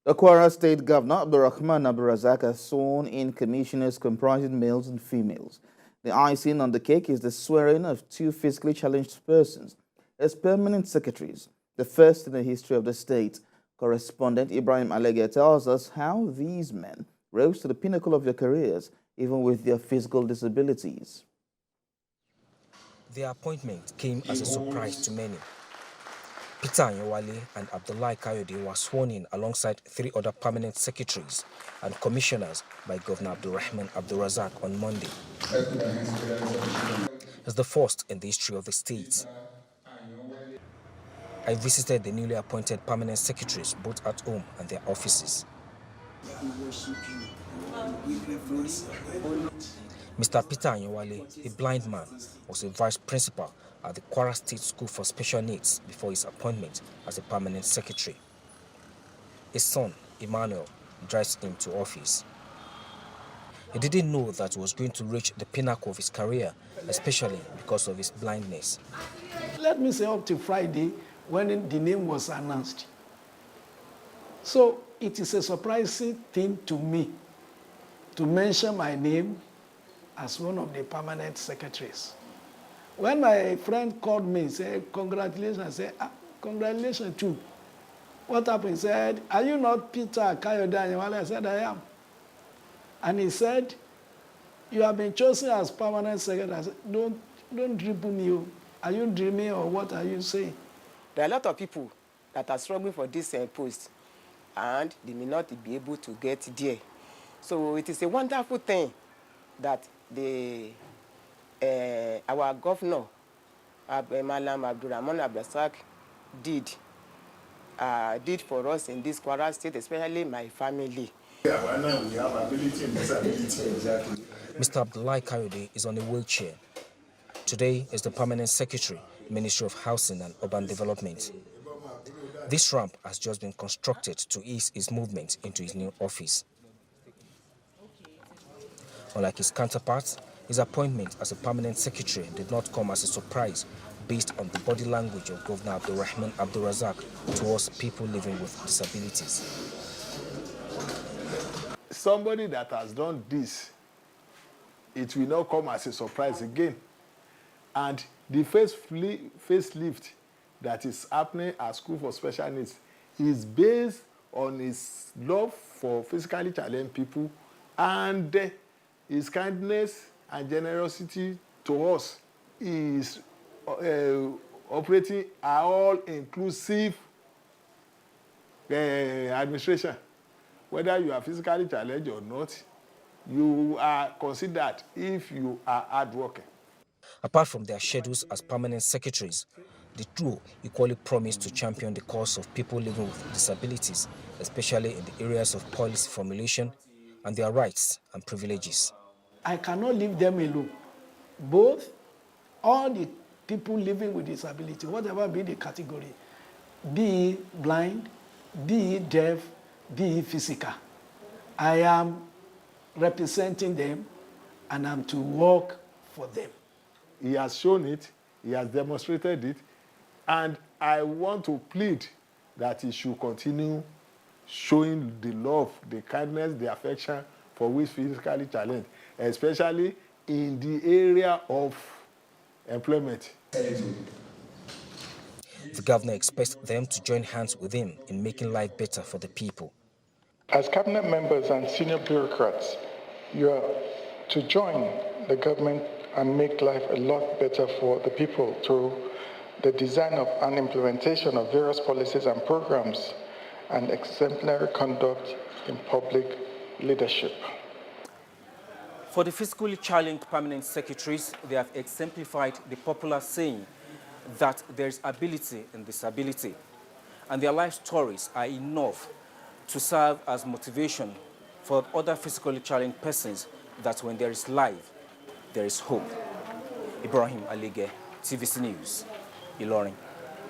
The Kwara State Governor Ibrahim Alege has sworn in commissioners comprising males and females. The icing on the cake is the swearing of two physically challenged persons as permanent secretaries, the first in the history of the state. Correspondent Ibrahim Alege tells us how these men rose to the pinnacle of their careers, even with their physical disabilities. Their appointment came as a surprise to many. Peter Anyewale and Abdullahi Kayode were sworn in alongside 3 other permanent secretaries and commissioners by Governor Abdulrahman Abdulrazak on Monday. It's the first in the history of the state. I visited the newly appointed permanent secretaries both at home and their offices. Mr. Peter Anyewale, a blind man, was a vice principal at the Kwara State School for Special Needs before his appointment as a permanent secretary. His son, Emmanuel, drives him to office. He didn't know that he was going to reach the pinnacle of his career, especially because of his blindness. Let me say up to Friday when the name was announced. So it is a surprising thing to me to mention my name as one of the permanent secretaries. When my friend called me and said, congratulations, I said, congratulations too. What happened? He said, are you not Peter Kayode Anyewale? I said, I am. And he said, you have been chosen as permanent secretary. I said, don't dribble me. Are you dreaming or what are you saying? There are a lot of people that are struggling for this post and they may not be able to get there. So it is a wonderful thing that our governor, Malam Abdulrahman Abdulrazak, did for us in this Kwara State, especially my family. Mr. Abdullahi Kayode is on a wheelchair. Today is the permanent secretary, Ministry of Housing and Urban Development. This ramp has just been constructed to ease his movement into his new office. Unlike his counterparts, his appointment as a permanent secretary did not come as a surprise based on the body language of Governor Abdulrahman Abdulrazak towards people living with disabilities. Somebody that has done this, it will not come as a surprise again. And the facelift that is happening at School for Special Needs is based on his love for physically challenged people and his kindness and generosity to us. He is operating an all-inclusive administration. Whether you are physically challenged or not, you are considered if you are hardworking. Apart from their schedules as permanent secretaries, the duo equally promise to champion the cause of people living with disabilities, especially in the areas of policy formulation and their rights and privileges. I cannot leave them alone. Both, all the people living with disability, whatever be the category, be blind, be deaf, be physical. I am representing them and I'm to work for them. He has shown it, he has demonstrated it, and I want to plead that he should continue showing the love, the kindness, the affection for which physically challenged, especially in the area of employment. The governor expects them to join hands with him in making life better for the people. As cabinet members and senior bureaucrats, you are to join the government and make life a lot better for the people through the design of and implementation of various policies and programs and exemplary conduct in public leadership. For the physically challenged permanent secretaries, they have exemplified the popular saying that there is ability in disability, and their life stories are enough to serve as motivation for other physically challenged persons that when there is life, there is hope. Ibrahim Alege, TVC News, Ilorin.